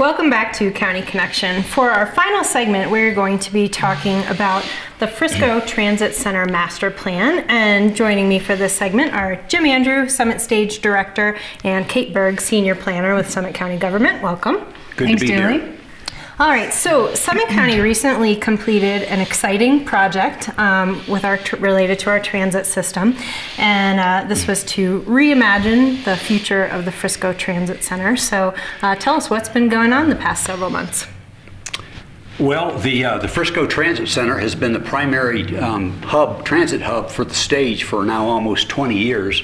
Welcome back to County Connection. For our final segment, we're going to be talking about the Frisco Transit Center Master Plan. And joining me for this segment are Jim Andrew, Summit Stage Director, and Kate Berg, Senior Planner with Summit County Government. Welcome. Good Thanks, to be Julie. here. All right, so Summit County recently completed an exciting project related to our transit system, and this was to reimagine the future of the Frisco Transit Center. So tell us what's been going on the past several months. Well, the Frisco Transit Center has been the primary transit hub for the stage for now almost 20 years.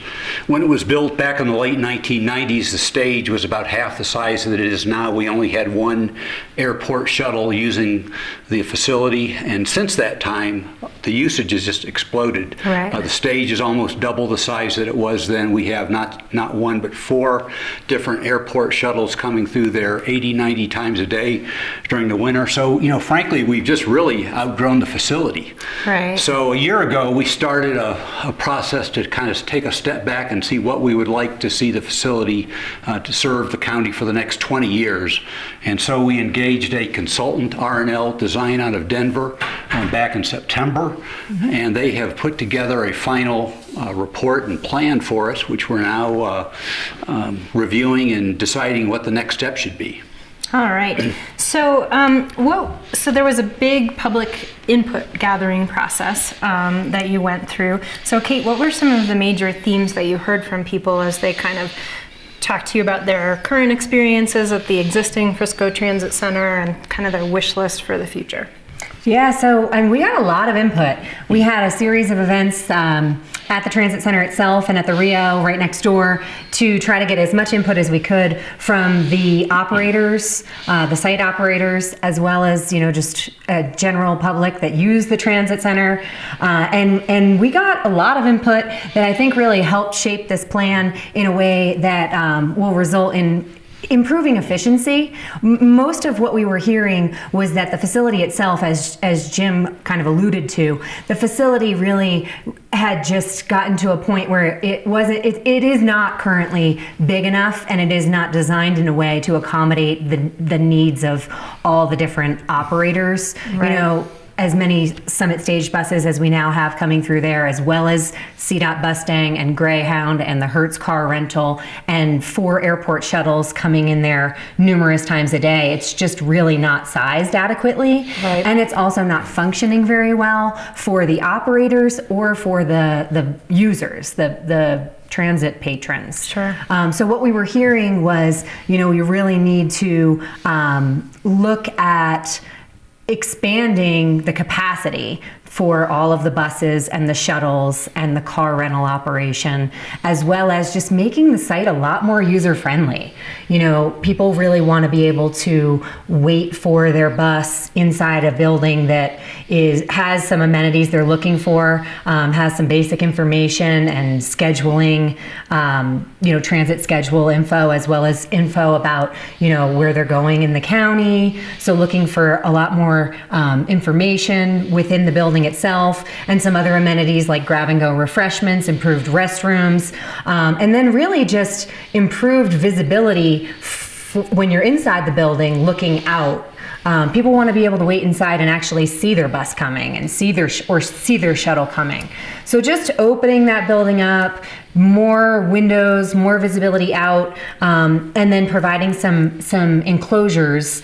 When it was built back in the late 1990s, the stage was about half the size that it is now. We only had one airport shuttle using the facility, and since that time, the usage has just exploded. Right. The stage is almost double the size that it was then. We have not one, but 4 different airport shuttles coming through there 80, 90 times a day during the winter. So, frankly, we've just really outgrown the facility. Right. So a year ago, we started a process to kind of take a step back and see what we would like to see the facility to serve the county for the next 20 years. And so we engaged a consultant, R&L Design, out of Denver back in September. Mm-hmm. And they have put together a final report and plan for us, which we're now reviewing and deciding what the next step should be. All right. So, so there was a big public input gathering process that you went through. So, Kate, what were some of the major themes that you heard from people as they kind of talked to you about their current experiences at the existing Frisco Transit Center and kind of their wish list for the future? Yeah, and we got a lot of input. We had a series of events at the Transit Center itself and at the Rio right next door to try to get as much input as we could from the operators, the site operators, as well as just a general public that use the Transit Center. And we got a lot of input that I think really helped shape this plan in a way that will result in improving efficiency. Most of what we were hearing was that the facility itself, as Jim kind of alluded to, the facility really had just gotten to a point where it is not currently big enough, and it is not designed in a way to accommodate the needs of all the different operators. Right. As many Summit Stage buses as we now have coming through there, as well as CDOT Bustang and Greyhound and the Hertz car rental and 4 airport shuttles coming in there numerous times a day. It's just really not sized adequately. Right. And it's also not functioning very well for the operators or for the users, the transit patrons. Sure. So what we were hearing was, we really need to look at expanding the capacity for all of the buses and the shuttles and the car rental operation, as well as just making the site a lot more user-friendly. People really want to be able to wait for their bus inside a building that has some amenities they're looking for, has some basic information and scheduling, transit schedule info, as well as info about, where they're going in the county. So looking for a lot more information within the building itself, and some other amenities like grab-and-go refreshments, improved restrooms, and then really just improved visibility when you're inside the building looking out. People want to be able to wait inside and actually see their bus coming and see their shuttle coming. So just opening that building up, more windows, more visibility out, and then providing some enclosures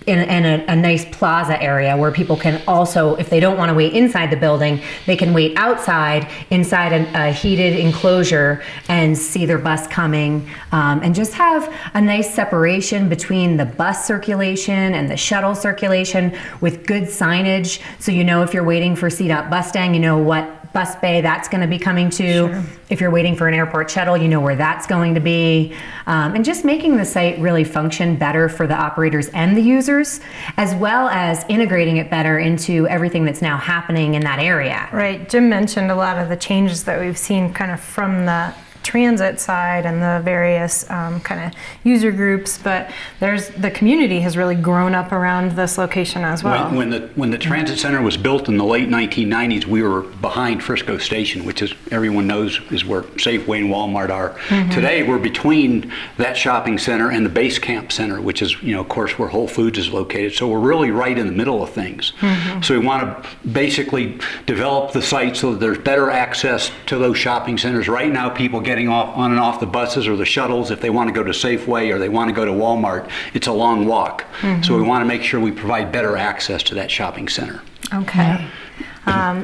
in a nice plaza area where people can also, if they don't want to wait inside the building, they can wait outside inside a heated enclosure and see their bus coming, and just have a nice separation between the bus circulation and the shuttle circulation with good signage. So if you're waiting for CDOT Bustang, you know what bus bay that's going to be coming to. Sure. If you're waiting for an airport shuttle, you know where that's going to be. And just making the site really function better for the operators and the users, as well as integrating it better into everything that's now happening in that area. Right. Jim mentioned a lot of the changes that we've seen kind of from the transit side and the various kind of user groups, but the community has really grown up around this location as well. When the transit center was built in the late 1990s, we were behind Frisco Station, which is, everyone knows, is where Safeway and Walmart are. Today, we're between that shopping center and the Base Camp Center, which is, of course, where Whole Foods is located. So we're really right in the middle of things. So we want to basically develop the site so that there's better access to those shopping centers. Right now, people getting on and off the buses or the shuttles, if they want to go to Safeway or they want to go to Walmart, it's a long walk. So we want to make sure we provide better access to that shopping center. Okay.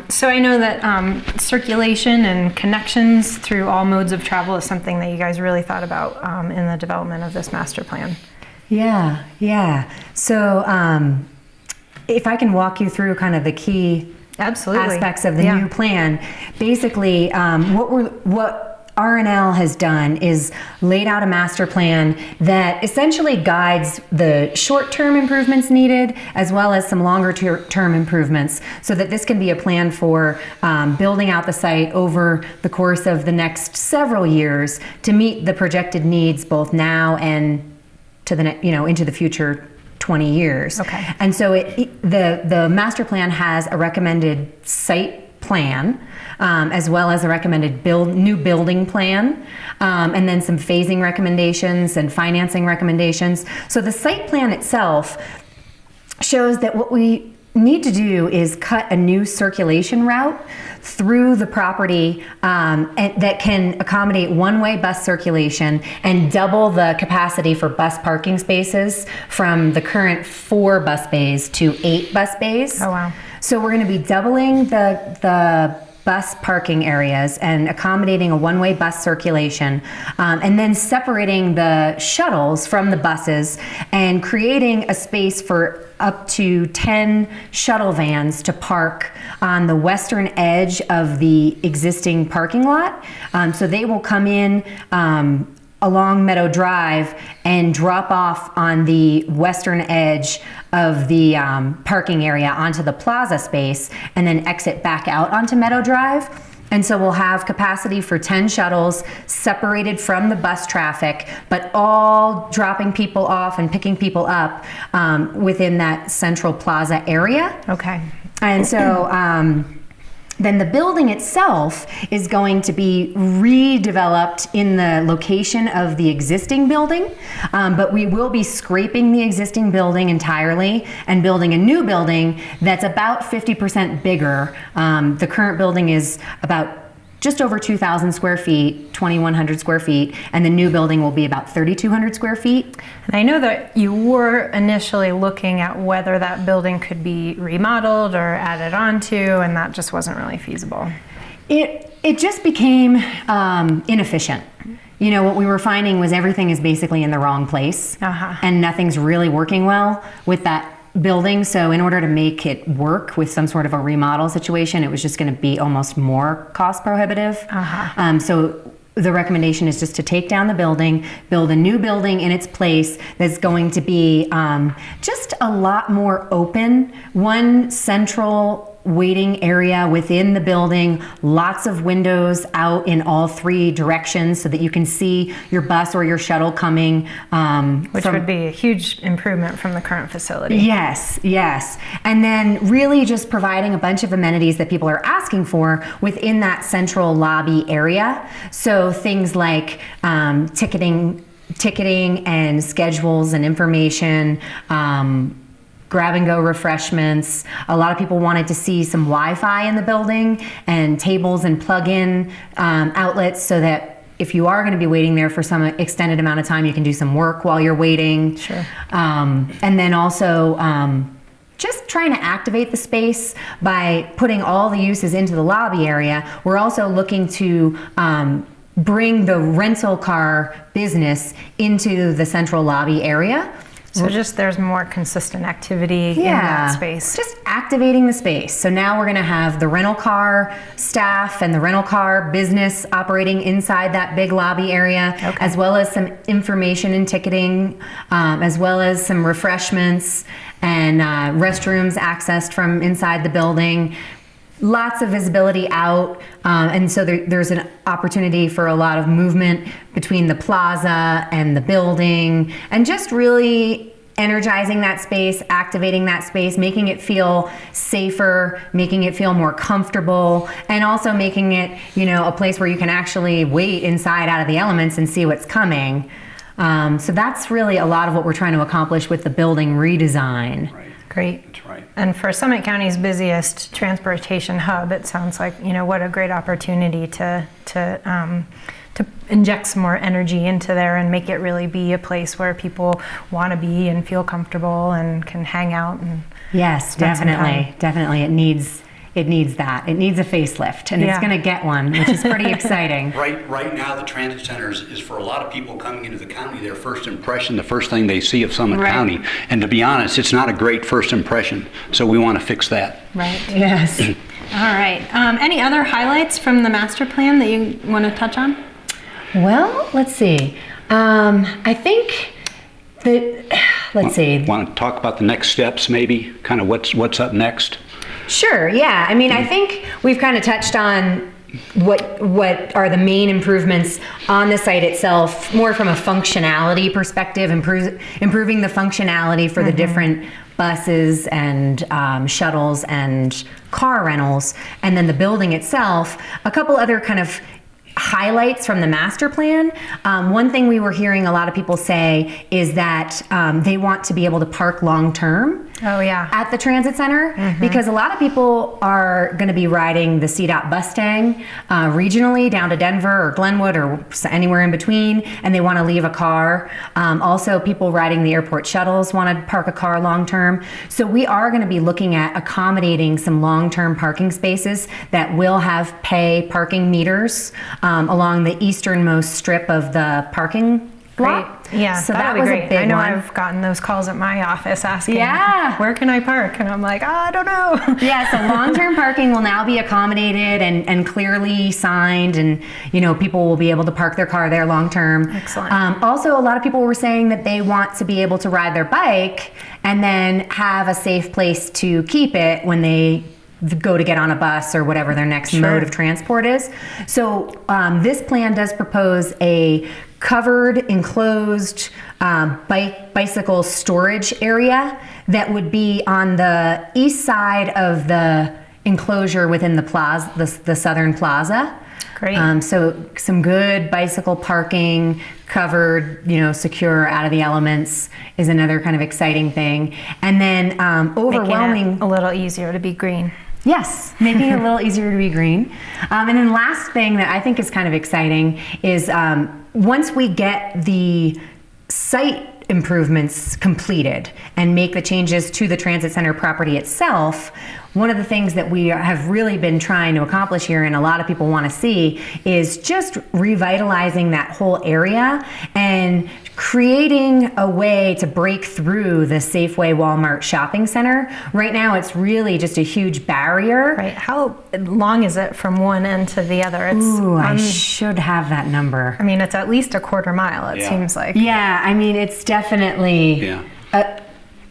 So I know that circulation and connections through all modes of travel is something that you guys really thought about in the development of this master plan. Yeah. So if I can walk you through kind of the key aspects of the new plan, basically what R&L has done is laid out a master plan that essentially guides the short-term improvements needed as well as some longer-term improvements, so that this can be a plan for building out the site over the course of the next several years to meet the projected needs both now and to the into the future 20 years. Okay. And so the master plan has a recommended site plan, as well as a recommended new building plan, and then some phasing recommendations and financing recommendations. So the site plan itself shows that what we need to do is cut a new circulation route through the property and that can accommodate one-way bus circulation and double the capacity for bus parking spaces from the current 4 bus bays to 8 bus bays. Oh, wow. So we're going to be doubling the bus parking areas and accommodating a one-way bus circulation, and then separating the shuttles from the buses and creating a space for up to 10 shuttle vans to park on the western edge of the existing parking lot. So they will come in along Meadow Drive and drop off on the western edge of the parking area onto the plaza space and then exit back out onto Meadow Drive. And so we'll have capacity for 10 shuttles separated from the bus traffic, but all dropping people off and picking people up within that central plaza area. Okay. And so then the building itself is going to be redeveloped in the location of the existing building, but we will be scraping the existing building entirely and building a new building that's about 50% bigger. The current building is about just over 2,000 square feet, 2,100 square feet, and the new building will be about 3,200 square feet. And I know that you were initially looking at whether that building could be remodeled or added onto, and that just wasn't really feasible. It just became inefficient. What we were finding was everything is basically in the wrong place, and nothing's really working well with that building. So in order to make it work with some sort of a remodel situation, it was just going to be almost more cost prohibitive. So the recommendation is just to take down the building, build a new building in its place that's going to be just a lot more open, one central waiting area within the building, lots of windows out in all 3 directions so that you can see your bus or your shuttle coming. Which would be a huge improvement from the current facility. Yes. And then really just providing a bunch of amenities that people are asking for within that central lobby area. So things like ticketing and schedules and information, grab-and-go refreshments. A lot of people wanted to see some Wi-Fi in the building and tables and plug-in outlets so that if you are going to be waiting there for some extended amount of time, you can do some work while you're waiting. Sure. And then also just trying to activate the space by putting all the uses into the lobby area. We're also looking to bring the rental car business into the central lobby area. So just there's more consistent activity in that space. Just activating the space. So now we're going to have the rental car staff and the rental car business operating inside that big lobby area, as well as some information and ticketing, as well as some refreshments and restrooms accessed from inside the building. lots of visibility out, and so there's an opportunity for a lot of movement between the plaza and the building, and just really energizing that space, activating that space, making it feel safer, making it feel more comfortable, and also making it, a place where you can actually wait inside out of the elements and see what's coming. So that's really a lot of what we're trying to accomplish with the building redesign. Right. Great. That's right. And for Summit County's busiest transportation hub, it sounds like, what a great opportunity to inject some more energy into there and make it really be a place where people want to be and feel comfortable and can hang out. And yes, definitely. It needs that. It needs a facelift, and it's going to get one, which is pretty exciting. Right now, the transit center is for a lot of people coming into the county, their first impression, the first thing they see of Summit County. And to be honest, it's not a great first impression, so we want to fix that. Right. Yes. All right. Any other highlights from the master plan that you want to touch on? Well, let's see. I think that, Want to talk about the next steps, maybe? Kind of what's up next? Sure, yeah. I mean, I think we've kind of touched on what are the main improvements on the site itself, more from a functionality perspective, improving the functionality for the different buses and shuttles and car rentals, and then the building itself. A couple other kind of highlights from the master plan. One thing we were hearing a lot of people say is that they want to be able to park long term. Oh, yeah. At the transit center, because a lot of people are going to be riding the CDOT Mustang regionally down to Denver or Glenwood or anywhere in between, and they want to leave a car. Also, people riding the airport shuttles want to park a car long term. So we are going to be looking at accommodating some long-term parking spaces that will have pay parking meters along the easternmost strip of the parking lot. Yeah, so that was would be a great. big I know one. I've gotten those calls at my office asking, Yeah. where can I park? And I'm like, I don't know. Yeah, so long-term parking will now be accommodated and clearly signed, and people will be able to park their car there long-term. Excellent. Also, a lot of people were saying that they want to be able to ride their bike and then have a safe place to keep it when they go to get on a bus or whatever their next mode of transport is. So this plan does propose a covered, enclosed bicycle storage area that would be on the east side of the enclosure within the plaza, the southern plaza. Great. So some good bicycle parking, covered, secure, out of the elements is another kind of exciting thing. And then overwhelming. Making it a little easier to be green. Yes, making it a little easier to be green. And then last thing that I think is kind of exciting is once we get the site improvements completed and make the changes to the transit center property itself, one of the things that we have really been trying to accomplish here, and a lot of people want to see, is just revitalizing that whole area and creating a way to break through the Safeway Walmart shopping center. Right now, it's really just a huge barrier. Right. How long is it from one end to the other? It's, Ooh, I should have that number. I mean, it's at least a quarter mile, it seems like. Yeah, I mean, it's definitely Yeah.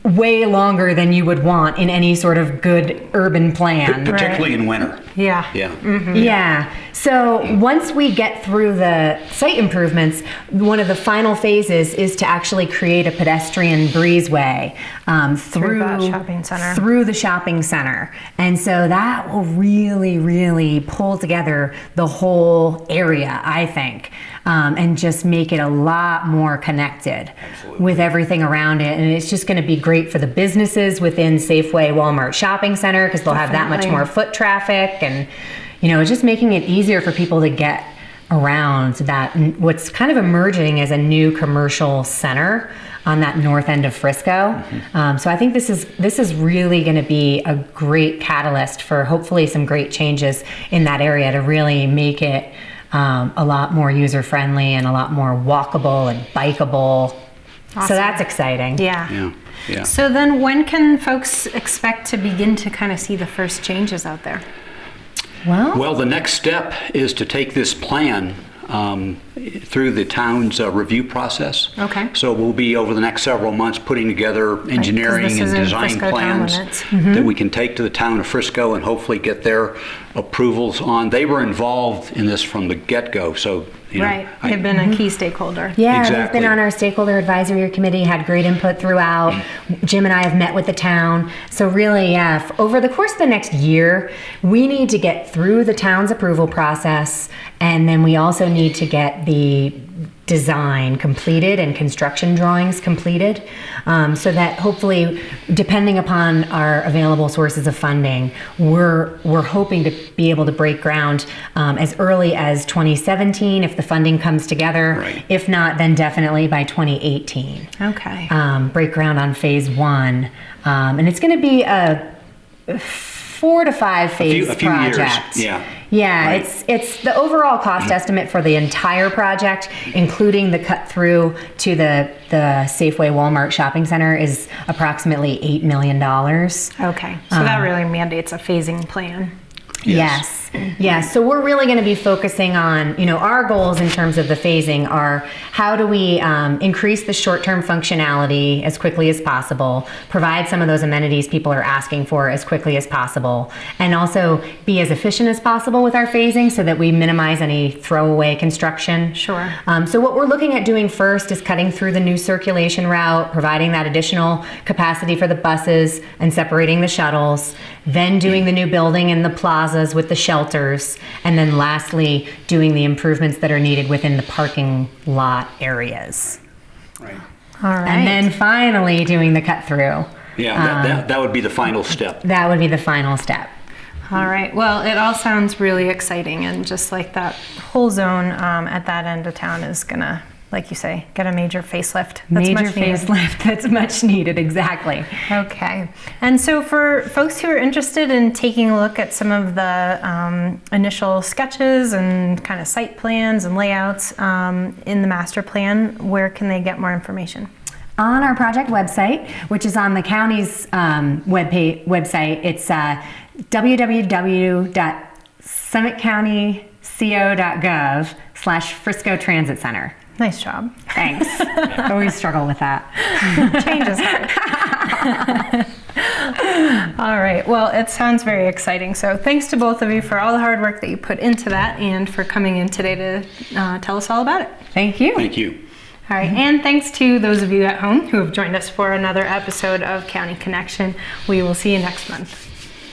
way longer than you would want in any sort of good urban plan. Particularly in winter. Yeah. Yeah. Yeah. So once we get through the site improvements, one of the final phases is to actually create a pedestrian breezeway through that shopping center. Through the shopping center. And so that will really, really pull together the whole area, I think, and just make it a lot more connected with everything around it. And it's just going to be great for the businesses within Safeway Walmart Shopping Center, because they'll have that much more foot traffic, and just making it easier for people to get around that what's kind of emerging as a new commercial center on that north end of Frisco. So I think this is really going to be a great catalyst for hopefully some great changes in that area to really make it a lot more user friendly and a lot more walkable and bikeable. Awesome. So that's exciting. Yeah. Yeah. So then when can folks expect to begin to kind of see the first changes out there? Well, Well, the next step is to take this plan through the town's review process. Okay. So we'll be, over the next several months, putting together engineering this and is in design Frisco town plans limits. that we can take to the town of Frisco and hopefully get their approvals on. They were involved in this from the get-go, so, you know. Right. They've been a key stakeholder. Yeah, they've Exactly. been on our stakeholder advisory committee, had great input throughout. Jim and I have met with the town. So really, yeah, over the course of the next year, we need to get through the town's approval process, and then we also need to get the design completed and construction drawings completed, so that hopefully, depending upon our available sources of funding, we're hoping to be able to break ground as early as 2017 if the funding comes together. Right. If not, then definitely by 2018. Okay. Break ground on phase 1, and it's going to be a 4 to 5 phase a few years, project. yeah. Yeah, Right. it's the overall cost estimate for the entire project, including the cut through to the Safeway Walmart shopping center, is approximately $8 million. Okay. So that really mandates a phasing plan. Yes. Yes. So we're really going to be focusing on, our goals in terms of the phasing are how do we increase the short-term functionality as quickly as possible, provide some of those amenities people are asking for as quickly as possible, and also be as efficient as possible with our phasing so that we minimize any throwaway construction. Sure. So what we're looking at doing first is cutting through the new circulation route, providing that additional capacity for the buses and separating the shuttles, then doing the new building and the plazas with the shelters, and then lastly, doing the improvements that are needed within the parking lot areas. Right. All right. And then finally doing the cut through. Yeah, that would be the final step. That would be the final step. All right. Well, it all sounds really exciting, and just like that whole zone at that end of town is gonna, like you say, get a major facelift. That's Major much needed. facelift that's much needed, exactly. Okay. And so for folks who are interested in taking a look at some of the initial sketches and kind of site plans and layouts in the master plan, where can they get more information? On our project website, which is on the county's website, it's www.summitcountyco.gov/Frisco Transit Center. Nice job. Thanks. Always struggle with that. Change is hard. All right. Well, it sounds very exciting. So thanks to both of you for all the hard work that you put into that and for coming in today to tell us all about it. Thank you. Thank you. All right. And thanks to those of you at home who have joined us for another episode of County Connection. We will see you next month.